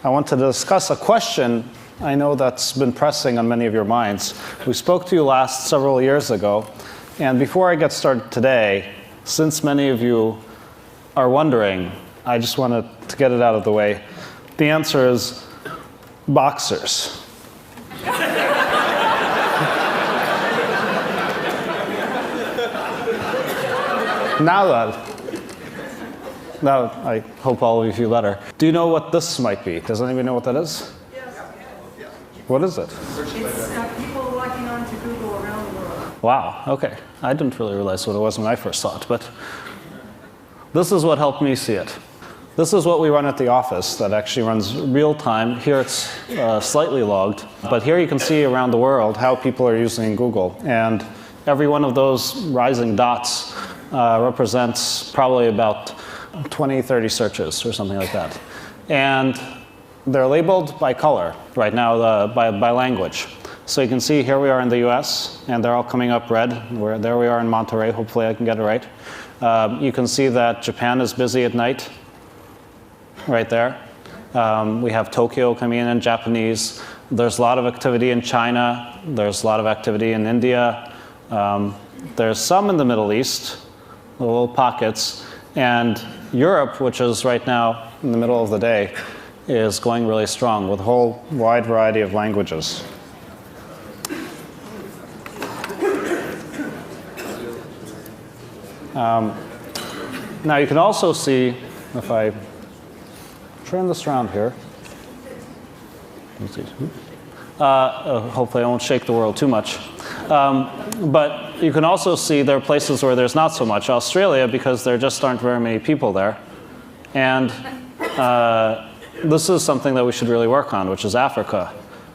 I want to discuss a question I know that's been pressing on many of your minds. We spoke to you last several years ago, and before I get started today, since many of you are wondering, I just wanted to get it out of the way. The answer is boxers. Now I hope all of you feel better. Do you know what this might be? Does anybody know what that is? Yes. What is it? It's people logging on to Google around the world. Wow, okay. I didn't really realize what it was when I first saw it, but this is what helped me see it. This is what we run at the office that actually runs real time. Here it's slightly logged, but here you can see around the world how people are using Google. And every one of those rising dots represents probably about 20, 30 searches or something like that. And they're labeled by color right now, by language. So you can see here we are in the US, and they're all coming up red. There we are in Monterey. Hopefully I can get it right. You can see that Japan is busy at night, right there. We have Tokyo coming in Japanese. There's a lot of activity in China. There's a lot of activity in India. There's some in the Middle East, little pockets. And Europe, which is right now in the middle of the day, is going really strong with a whole wide variety of languages. Now you can also see, if I turn this around here, hopefully I won't shake the world too much. But you can also see there are places where there's not so much. Australia, because there just aren't very many people there. And this is something that we should really work on, which is Africa,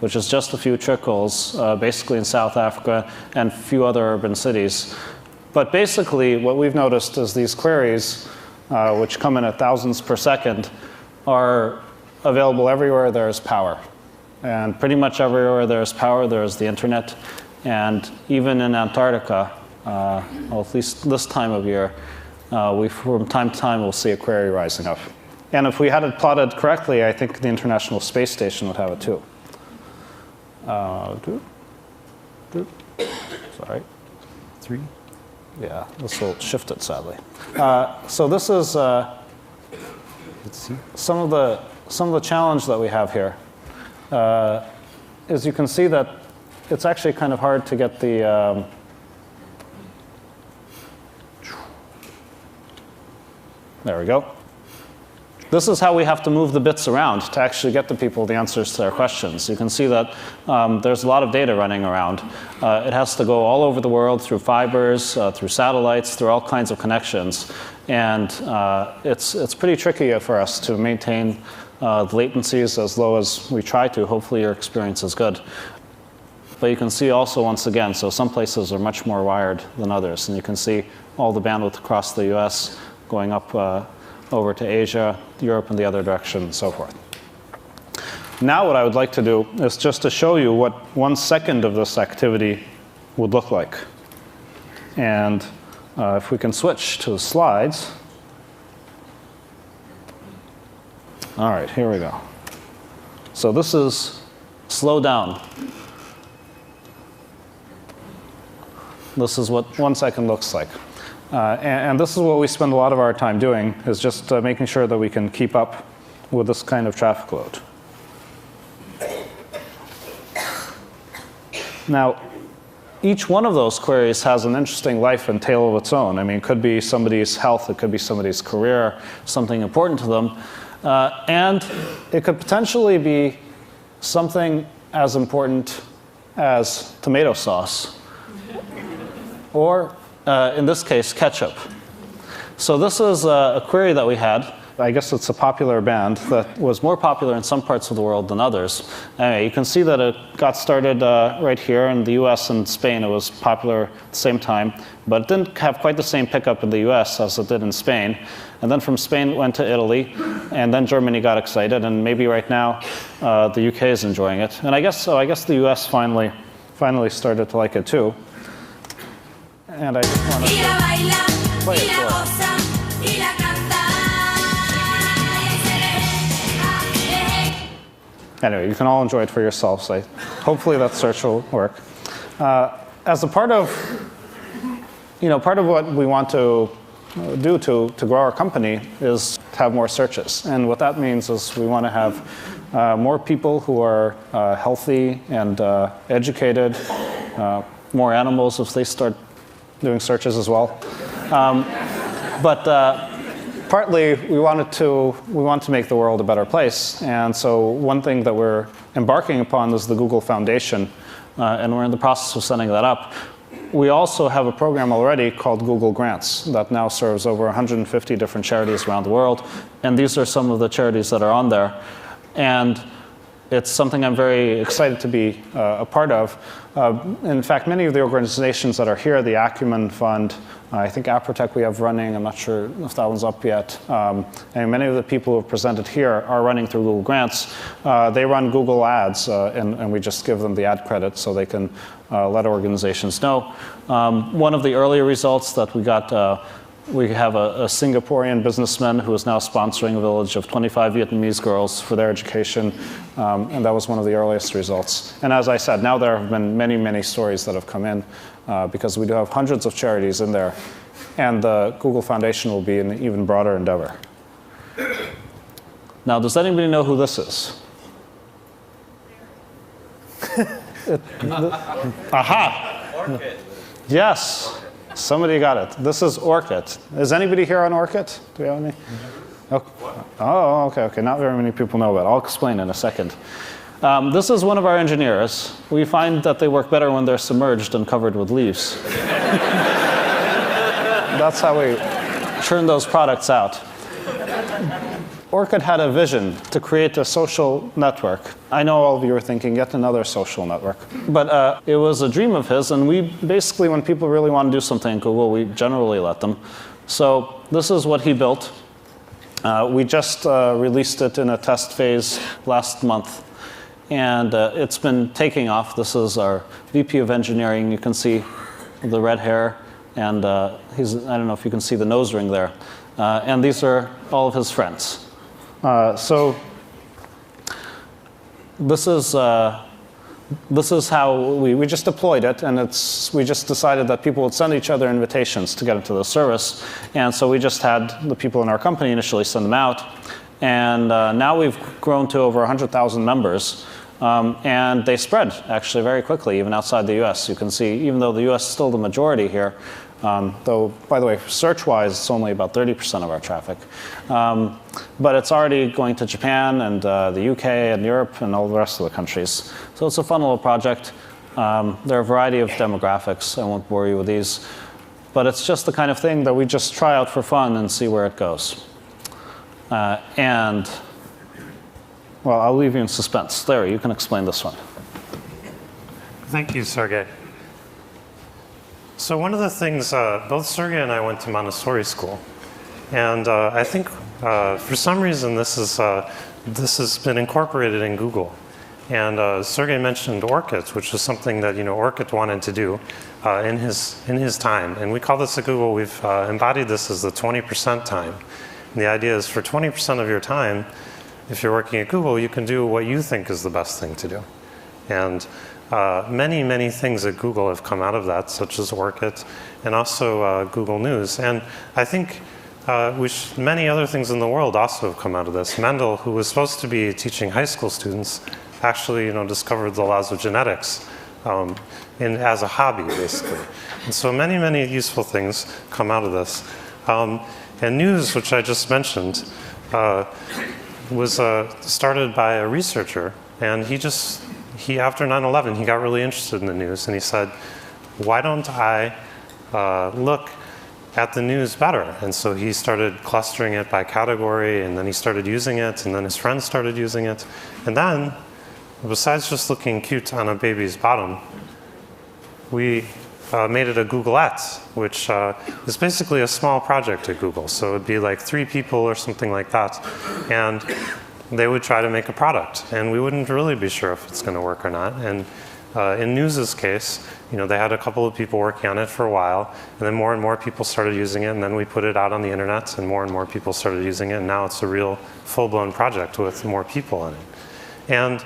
which is just a few trickles, basically in South Africa and a few other urban cities. But basically, what we've noticed is these queries, which come in at thousands per second, are available everywhere there's power. And pretty much everywhere there's power, there's the internet. And even in Antarctica, well, at least this time of year, from time to time we'll see a query rising up. And if we had it plotted correctly, I think the International Space Station would have it too. Sorry. 3? Yeah, this will shift it, sadly. So this is let's see. Some of the challenge that we have here is you can see that it's actually kind of hard to get the there we go. This is how we have to move the bits around to actually get the people the answers to their questions. You can see that there's a lot of data running around. It has to go all over the world through fibers, through satellites, through all kinds of connections. And it's pretty tricky for us to maintain the latencies as low as we try to. Hopefully your experience is good. But you can see also, once again, so some places are much more wired than others. And you can see all the bandwidth across the US going up over to Asia, Europe in the other direction, and so forth. Now what I would like to do is just to show you what 1 second of this activity would look like. And if we can switch to the slides. All right, here we go. So this is slow down. This is what 1 second looks like. And this is what we spend a lot of our time doing, is just making sure that we can keep up with this kind of traffic load. Now, each one of those queries has an interesting life and tale of its own. I mean, it could be somebody's health, it could be somebody's career, something important to them. And it could potentially be something as important as tomato sauce, or in this case, ketchup. So this is a query that we had. I guess it's a popular band that was more popular in some parts of the world than others. Anyway, you can see that it got started right here in the US and Spain. It was popular at the same time, but it didn't have quite the same pickup in the US as it did in Spain. And then from Spain it went to Italy, and then Germany got excited, and maybe right now the UK is enjoying it. And I guess so. I guess the US finally started to like it too. And I just want to play it for it. Anyway, you can all enjoy it for yourselves. Hopefully that search will work. As a part of, part of what we want to do to grow our company is to have more searches. And what that means is we want to have more people who are healthy and educated, more animals if they start doing searches as well. Partly we want to make the world a better place. And so one thing that we're embarking upon is the Google Foundation. And we're in the process of setting that up. We also have a program already called Google Grants that now serves over 150 different charities around the world. And these are some of the charities that are on there. And it's something I'm very excited to be a part of. In fact, many of the organizations that are here, the Acumen Fund, I think Aprotech we have running, I'm not sure if that one's up yet. And many of the people who have presented here are running through Google Grants. They run Google Ads, and we just give them the ad credit so they can let organizations know. One of the earlier results that we got, we have a Singaporean businessman who is now sponsoring a village of 25 Vietnamese girls for their education, and that was one of the earliest results. And as I said, now there have been many, many stories that have come in because we do have hundreds of charities in there, and the Google Foundation will be an even broader endeavor. Now, does anybody know who this is? Aha! Orchid. Yes. Somebody got it. This is Orchid. Is anybody here on Orchid? Do we have any? Oh, okay. Not very many people know about it. I'll explain in a second. This is one of our engineers. We find that they work better when they're submerged and covered with leaves. That's how we churn those products out. Orchid had a vision to create a social network. I know all of you are thinking, yet another social network. But it was a dream of his, and we basically, when people really want to do something in Google, we generally let them. So this is what he built. We just released it in a test phase last month, and it's been taking off. This is our VP of engineering. You can see the red hair, and I don't know if you can see the nose ring there. And these are all of his friends. So this is how we just deployed it, and we just decided that people would send each other invitations to get into the service. And so we just had the people in our company initially send them out. And now we've grown to over 100,000 members. And they spread, actually, very quickly, even outside the US. You can see, even though the US is still the majority here, though, by the way, search-wise, it's only about 30% of our traffic. But it's already going to Japan and the UK and Europe and all the rest of the countries. So it's a fun little project. There are a variety of demographics. I won't bore you with these. But it's just the kind of thing that we just try out for fun and see where it goes. Well, I'll leave you in suspense. Larry, you can explain this one. Thank you, Sergey. So one of the things, both Sergey and I went to Montessori school. And I think for some reason this has been incorporated in Google. And Sergey mentioned ORCID, which is something that ORCID wanted to do in his time. And we call this at Google, we've embodied this as the 20% time. And the idea is for 20% of your time, if you're working at Google, you can do what you think is the best thing to do. And many, many things at Google have come out of that, such as ORCID and also Google News. And I think many other things in the world also have come out of this. Mendel, who was supposed to be teaching high school students, actually discovered the laws of genetics as a hobby, basically. And so many, many useful things come out of this. And News, which I just mentioned, was started by a researcher, and he after 9/11, he got really interested in the news, and he said, why don't I look at the news better? And so he started clustering it by category, and then he started using it, and then his friends started using it. And then, besides just looking cute on a baby's bottom, we made it a Googleette, which is basically a small project at Google. So it would be like 3 people or something like that. And they would try to make a product. And we wouldn't really be sure if it's going to work or not. And in News's case, they had a couple of people working on it for a while. And then more and more people started using it. And then we put it out on the internet. And more people started using it. And now it's a real full-blown project with more people in it. And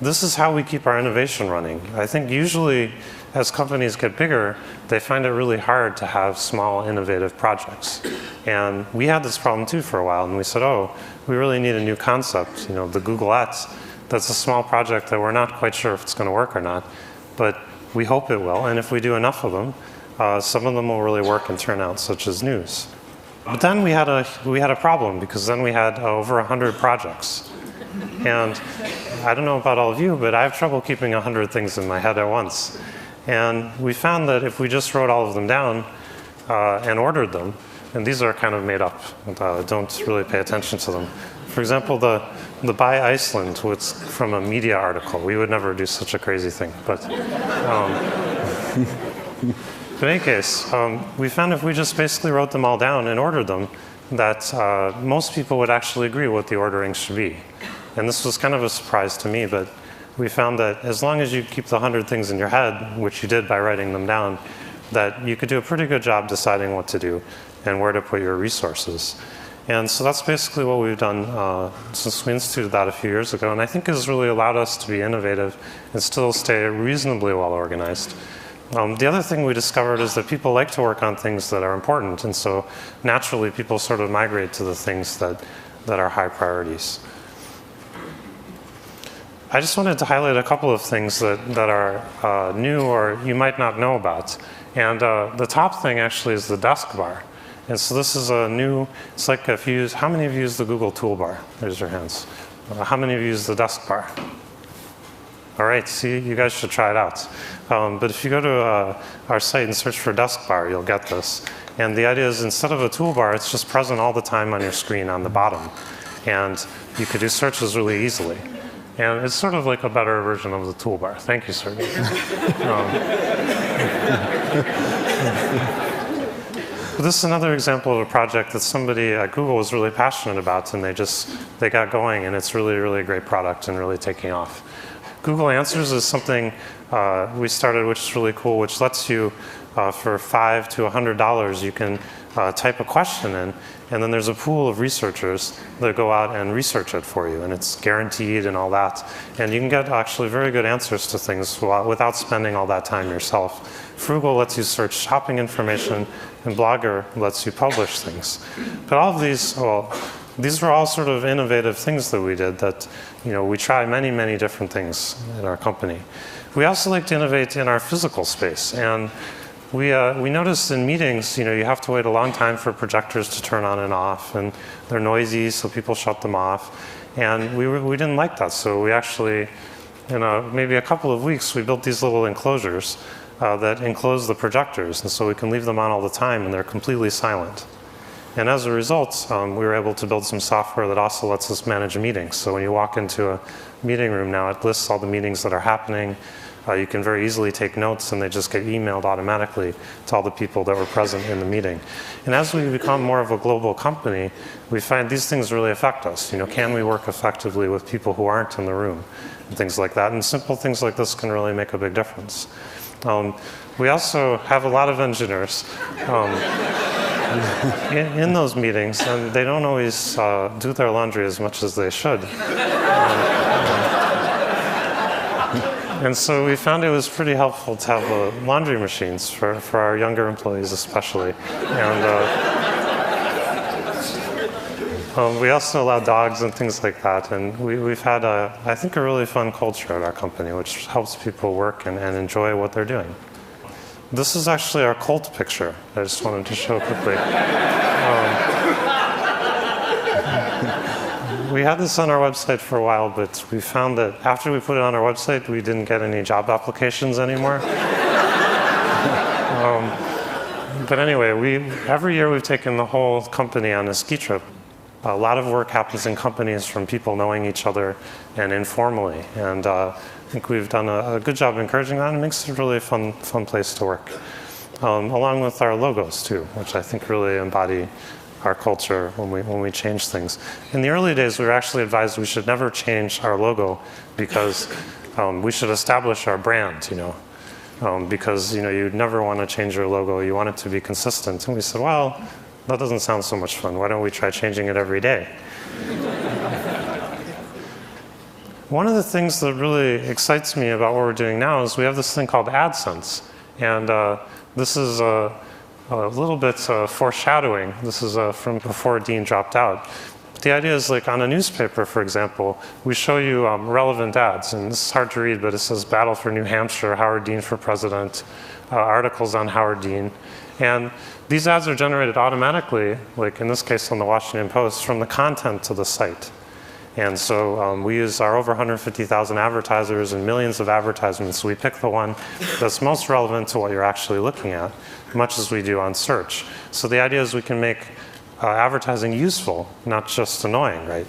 this is how we keep our innovation running. I think usually as companies get bigger, they find it really hard to have small, innovative projects. And we had this problem too for a while, and we said, oh, we really need a new concept. You know, the Googleettes, that's a small project that we're not quite sure if it's going to work or not, but we hope it will. And if we do enough of them, some of them will really work and turn out, such as news. But then we had a problem, because then we had over 100 projects. And I don't know about all of you, but I have trouble keeping 100 things in my head at once. And we found that if we just wrote all of them down and ordered them, and these are kind of made up, don't really pay attention to them. For example, the Buy Iceland was from a media article. We would never do such a crazy thing. But in any case, we found if we just basically wrote them all down and ordered them, that most people would actually agree what the ordering should be. And this was kind of a surprise to me, but we found that as long as you keep the 100 things in your head, which you did by writing them down, that you could do a pretty good job deciding what to do and where to put your resources. And so that's basically what we've done since we instituted that a few years ago, and I think has really allowed us to be innovative and still stay reasonably well organized. The other thing we discovered is that people like to work on things that are important, and so naturally people sort of migrate to the things that are high priorities. I just wanted to highlight a couple of things that are new or you might not know about. And the top thing actually is the desk bar. And so this is a new, it's like if you use, how many of you use the Google toolbar? Raise your hands. How many of you use the desk bar? All right, see, you guys should try it out. But if you go to our site and search for desk bar, you'll get this. And the idea is instead of a toolbar, it's just present all the time on your screen on the bottom. And you could do searches really easily. And it's sort of like a better version of the toolbar. Thank you, Sergey. This is another example of a project that somebody at Google was really passionate about, and they got going, and it's really, really a great product and really taking off. Google Answers is something we started, which is really cool, which lets you, for $5 to $100, you can type a question in, and then there's a pool of researchers that go out and research it for you, and it's guaranteed and all that. And you can get actually very good answers to things without spending all that time yourself. Frugal lets you search shopping information, and Blogger lets you publish things. But all of these, well, these were all sort of innovative things that we did that, you know, we try many, many different things in our company. We also like to innovate in our physical space, and we noticed in meetings, you know, you have to wait a long time for projectors to turn on and off, and they're noisy, so people shut them off. And we didn't like that, so we actually, in maybe a couple of weeks, we built these little enclosures that enclose the projectors, and so we can leave them on all the time, and they're completely silent. And as a result, we were able to build some software that also lets us manage meetings. So when you walk into a meeting room now, it lists all the meetings that are happening. You can very easily take notes, and they just get emailed automatically to all the people that were present in the meeting. And as we become more of a global company, we find these things really affect us. You know, can we work effectively with people who aren't in the room, and things like that. And simple things like this can really make a big difference. We also have a lot of engineers in those meetings, and they don't always do their laundry as much as they should. And so we found it was pretty helpful to have laundry machines for our younger employees especially. And we also allow dogs and things like that. And we've had, I think, a really fun culture at our company, which helps people work and enjoy what they're doing. This is actually our cult picture. I just wanted to show quickly. We had this on our website for a while, but we found that after we put it on our website, we didn't get any job applications anymore. But anyway, every year we've taken the whole company on a ski trip. A lot of work happens in companies from people knowing each other and informally. And I think we've done a good job encouraging that, and it makes it really a fun place to work. Along with our logos too, which I think really embody our culture when we change things. In the early days, we were actually advised we should never change our logo because we should establish our brand, you know, because you'd never want to change your logo. You want it to be consistent. And we said, well, that doesn't sound so much fun. Why don't we try changing it every day? one of the things that really excites me about what we're doing now is we have this thing called AdSense. And this is a little bit foreshadowing. This is from before Dean dropped out. The idea is, like on a newspaper, for example, we show you relevant ads. And this is hard to read, but it says Battle for New Hampshire, Howard Dean for President, articles on Howard Dean. And these ads are generated automatically, like in this case on the Washington Post, from the content of the site. And so we use our over 150,000 advertisers and millions of advertisements. So we pick the one that's most relevant to what you're actually looking at, much as we do on search. So the idea is we can make advertising useful, not just annoying, right?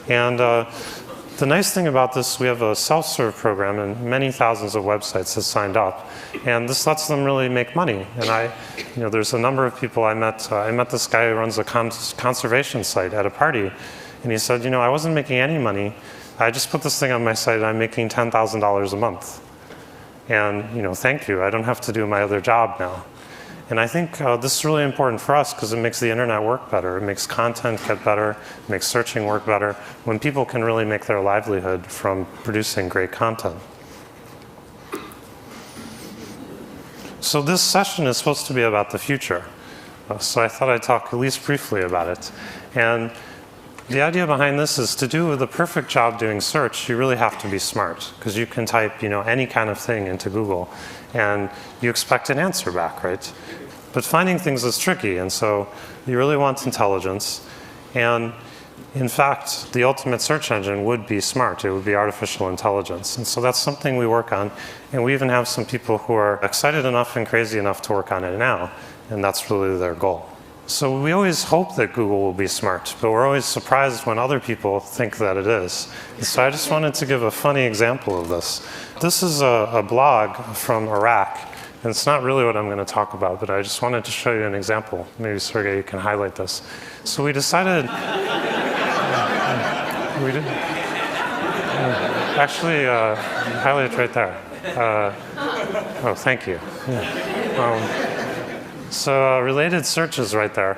And the nice thing about this, we have a self-serve program and many thousands of websites have signed up. And this lets them really make money. And there's a number of people I met. I met this guy who runs a conservation site at a party. And he said, I wasn't making any money. I just put this thing on my site and I'm making $10,000 a month. And thank you. I don't have to do my other job now. And I think this is really important for us because it makes the internet work better. It makes content get better. It makes searching work better when people can really make their livelihood from producing great content. So this session is supposed to be about the future. So I thought I'd talk at least briefly about it. And the idea behind this is to do the perfect job doing search, you really have to be smart because you can type any kind of thing into Google and you expect an answer back, right? But finding things is tricky, and so you really want intelligence. And in fact, the ultimate search engine would be smart. It would be artificial intelligence. And so that's something we work on. And we even have some people who are excited enough and crazy enough to work on it now. And that's really their goal. So we always hope that Google will be smart, but we're always surprised when other people think that it is. So I just wanted to give a funny example of this. This is a blog from Iraq, and it's not really what I'm going to talk about, but I just wanted to show you an example. Maybe, Sergey, you can highlight this. So we decided... actually, highlight it right there. Oh, thank you. Yeah. So related searches right there.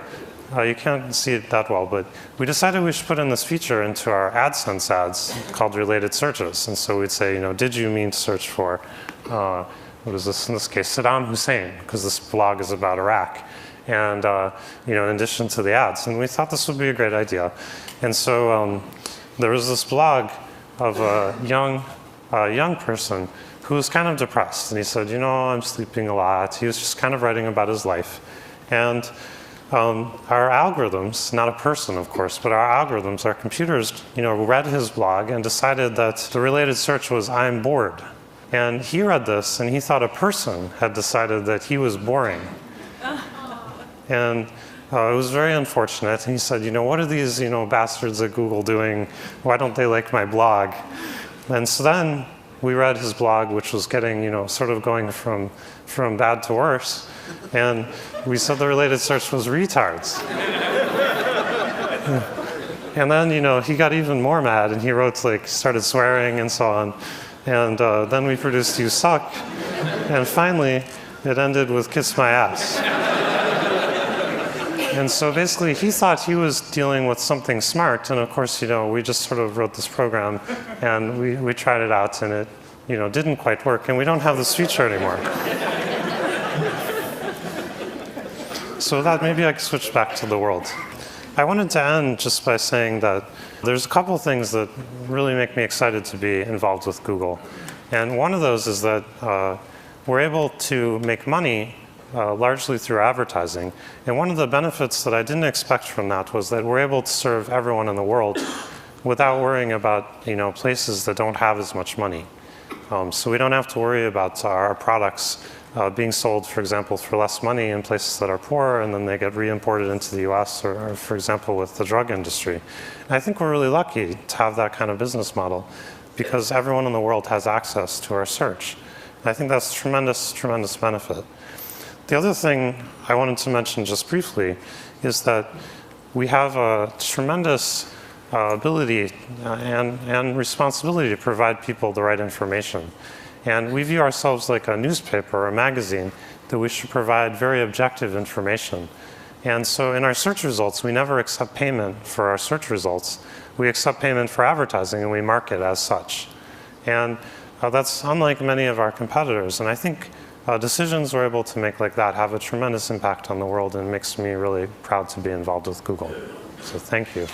You can't see it that well, but we decided we should put in this feature into our AdSense ads called related searches. And so we'd say, did you mean to search for, what is this in this case, Saddam Hussein, because this blog is about Iraq. And in addition to the ads. And we thought this would be a great idea. And so there was this blog of a young person who was kind of depressed. And he said, I'm sleeping a lot. He was just kind of writing about his life. And our algorithms, not a person, of course, but our algorithms, our computers, read his blog and decided that the related search was, I'm bored. And he read this, and he thought a person had decided that he was boring. And it was very unfortunate. And he said, what are these, bastards at Google doing? Why don't they like my blog? And so then we read his blog, which was getting, sort of going from bad to worse. And we said the related search was retards. And then, he got even more mad, and he wrote, started swearing and so on. And then we produced You Suck. And finally, it ended with Kiss My Ass. And so basically, he thought he was dealing with something smart. And of course, we just sort of wrote this program, and we tried it out, and it didn't quite work. And we don't have this feature anymore. So with that, maybe I can switch back to the world. I wanted to end just by saying that there's a couple things that really make me excited to be involved with Google. And one of those is that we're able to make money largely through advertising. And one of the benefits that I didn't expect from that was that we're able to serve everyone in the world without worrying about places that don't have as much money. So we don't have to worry about our products being sold, for example, for less money in places that are poor, and then they get re-imported into the US, or for example, with the drug industry. And I think we're really lucky to have that kind of business model because everyone in the world has access to our search. And I think that's tremendous, tremendous benefit. The other thing I wanted to mention just briefly is that we have a tremendous ability and responsibility to provide people the right information. And we view ourselves like a newspaper or a magazine that we should provide very objective information. And so in our search results, we never accept payment for our search results. We accept payment for advertising, and we mark it as such. And that's unlike many of our competitors. And I think decisions we're able to make like that have a tremendous impact on the world, and makes me really proud to be involved with Google. So thank you.